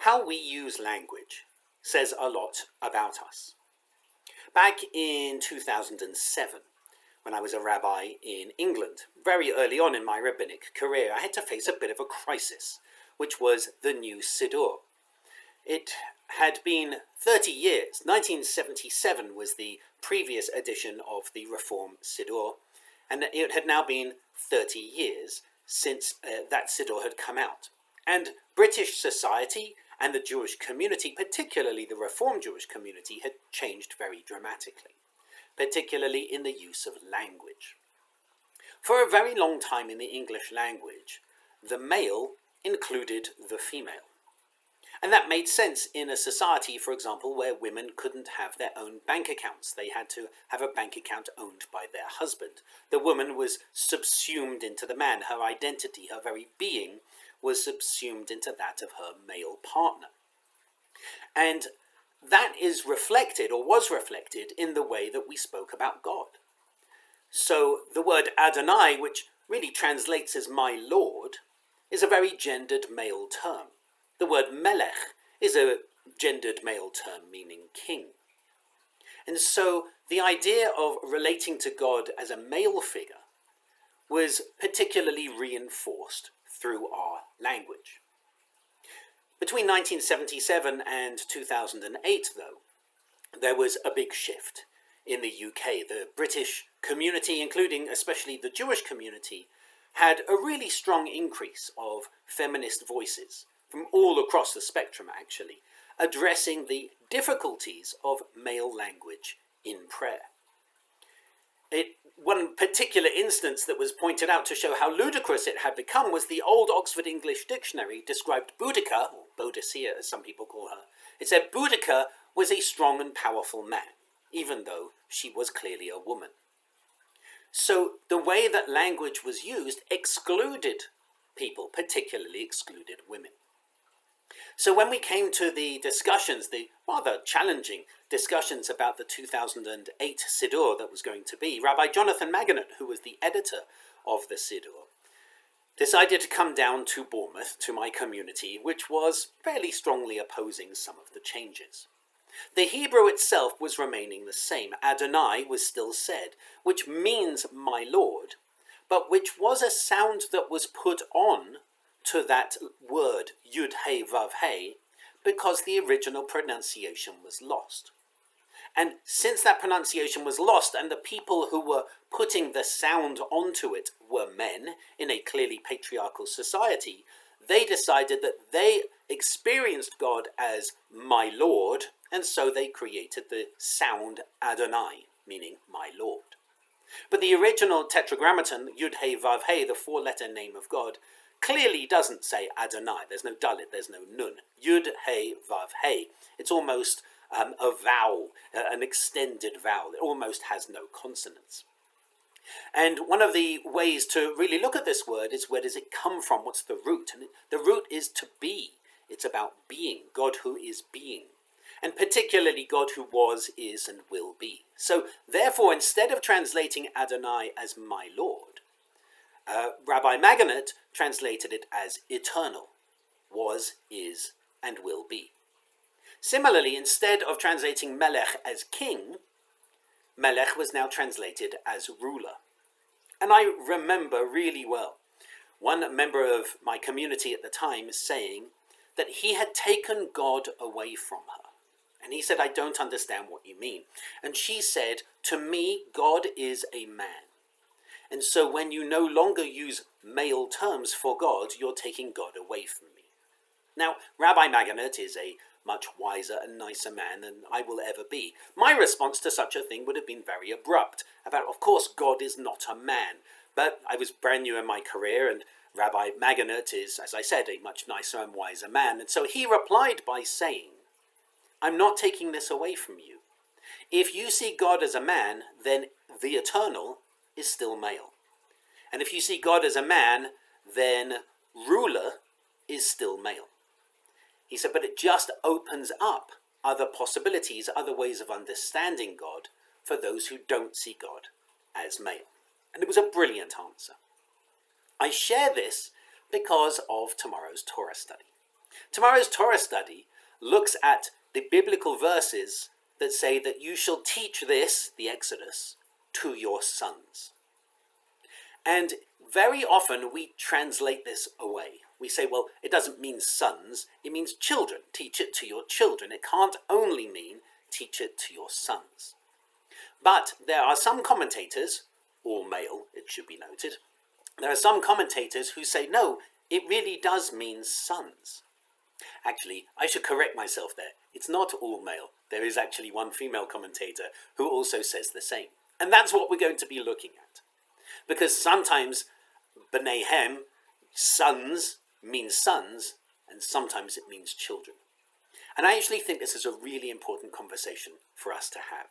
How we use language says a lot about us. Back in 2007, when I was a rabbi in England, very early on in my rabbinic career, I had to face a bit of a crisis, which was the new Siddur. It had been 30 years. 1977 was the previous edition of the Reform Siddur, and it had now been 30 years since that Siddur had come out. And British society and the Jewish community, particularly the Reform Jewish community, had changed very dramatically, particularly in the use of language. For a very long time in the English language, the male included the female. And that made sense in a society, for example, where women couldn't have their own bank accounts. They had to have a bank account owned by their husband. The woman was subsumed into the man. Her identity, her very being, was subsumed into that of her male partner. And that is reflected, or was reflected, in the way that we spoke about God. So the word Adonai, which really translates as my Lord, is a very gendered male term. The word Melech is a gendered male term meaning king. And so the idea of relating to God as a male figure was particularly reinforced through our language. Between 1977 and 2008, though, there was a big shift in the UK. The British community, including especially the Jewish community, had a really strong increase of feminist voices from all across the spectrum, actually, addressing the difficulties of male language in prayer. One particular instance that was pointed out to show how ludicrous it had become was the Old Oxford English Dictionary described Boudica, or Boadicea as some people call her. It said Boudica was a strong and powerful man, even though she was clearly a woman. So the way that language was used excluded people, particularly excluded women. So when we came to the discussions, the rather challenging discussions about the 2008 Siddur that was going to be, Rabbi Jonathan Maganat, who was the editor of the Siddur, decided to come down to Bournemouth, to my community, which was fairly strongly opposing some of the changes. The Hebrew itself was remaining the same. Adonai was still said, which means my Lord, but which was a sound that was put on to that word Yud Hey Vav Hey because the original pronunciation was lost. And since that pronunciation was lost and the people who were putting the sound onto it were men in a clearly patriarchal society, they decided that they experienced God as my Lord, and so they created the sound Adonai, meaning my Lord. But the original tetragrammaton, Yud Hey Vav Hey, the four-letter name of God, clearly doesn't say Adonai. There's no Dalit, there's no Nun. Yud Hey Vav Hey. It's almost a vowel, an extended vowel. It almost has no consonants. And one of the ways to really look at this word is, where does it come from? What's the root? And the root is to be. It's about being, God who is being. And particularly God who was, is, and will be. So therefore, instead of translating Adonai as my Lord, Rabbi Maganat translated it as eternal, was, is, and will be. Similarly, instead of translating Melech as king, Melech was now translated as ruler. And I remember really well one member of my community at the time saying that he had taken God away from her. And he said, I don't understand what you mean. And she said, to me, God is a man. And so when you no longer use male terms for God, you're taking God away from me. Now, Rabbi Maganat is a much wiser and nicer man than I will ever be. My response to such a thing would have been very abrupt, about, of course, God is not a man. But I was brand new in my career, and Rabbi Maganat is, as I said, a much nicer and wiser man. And so he replied by saying, I'm not taking this away from you. If you see God as a man, then the eternal is still male. And if you see God as a man, then ruler is still male. He said, but it just opens up other possibilities, other ways of understanding God for those who don't see God as male. And it was a brilliant answer. I share this because of tomorrow's Torah study. Tomorrow's Torah study looks at the biblical verses that say that you shall teach this, the Exodus, to your sons. And very often we translate this away. We say, well, it doesn't mean sons, it means children. Teach it to your children. It can't only mean teach it to your sons. But there are some commentators, all male, it should be noted, there are some commentators who say, no, it really does mean sons. Actually, I should correct myself there. It's not all male. There is actually one female commentator who also says the same. And that's what we're going to be looking at. Because sometimes B'nai Hem, sons, means sons, and sometimes it means children. And I actually think this is a really important conversation for us to have.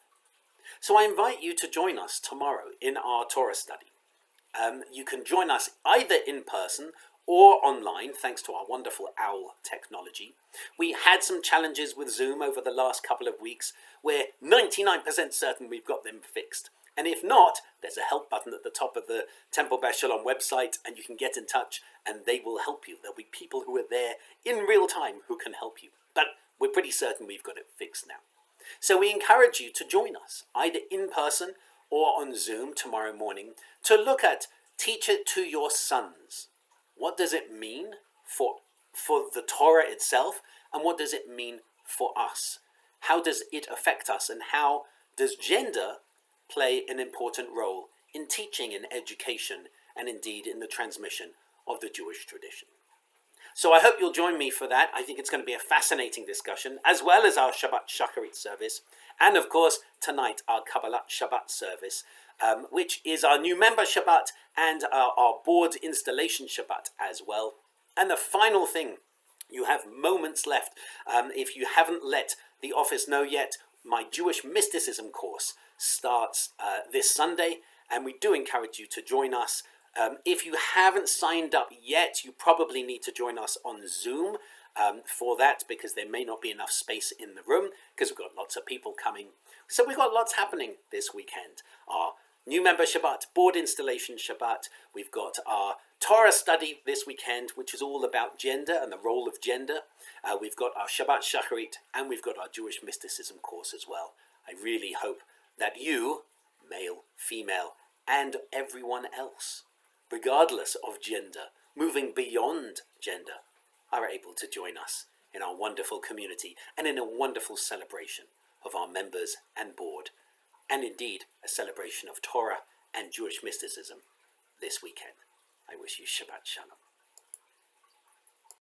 So I invite you to join us tomorrow in our Torah study. You can join us either in person or online, thanks to our wonderful OWL technology. We had some challenges with Zoom over the last couple of weeks. We're 99% certain we've got them fixed. And if not, there's a help button at the top of the Temple Beth Shalom website, and you can get in touch and they will help you. There'll be people who are there in real time who can help you. But we're pretty certain we've got it fixed now. So we encourage you to join us, either in person or on Zoom tomorrow morning, to look at teach it to your sons. What does it mean for the Torah itself, and what does it mean for us? How does it affect us, and how does gender play an important role in teaching and education, and indeed in the transmission of the Jewish tradition? So I hope you'll join me for that. I think it's going to be a fascinating discussion, as well as our Shabbat Shacharit service, and of course tonight our Kabbalat Shabbat service, which is our new member Shabbat and our board installation Shabbat as well. And the final thing, you have moments left. If you haven't let the office know yet, my Jewish mysticism course starts this Sunday, and we do encourage you to join us. If you haven't signed up yet, you probably need to join us on Zoom for that, because there may not be enough space in the room, because we've got lots of people coming. So we've got lots happening this weekend. Our new member Shabbat, board installation Shabbat. We've got our Torah study this weekend, which is all about gender and the role of gender. We've got our Shabbat Shacharit, and we've got our Jewish mysticism course as well. I really hope that you, male, female, and everyone else, regardless of gender, moving beyond gender, are able to join us in our wonderful community and in a wonderful celebration of our members and board, and indeed a celebration of Torah and Jewish mysticism this weekend. I wish you Shabbat Shalom.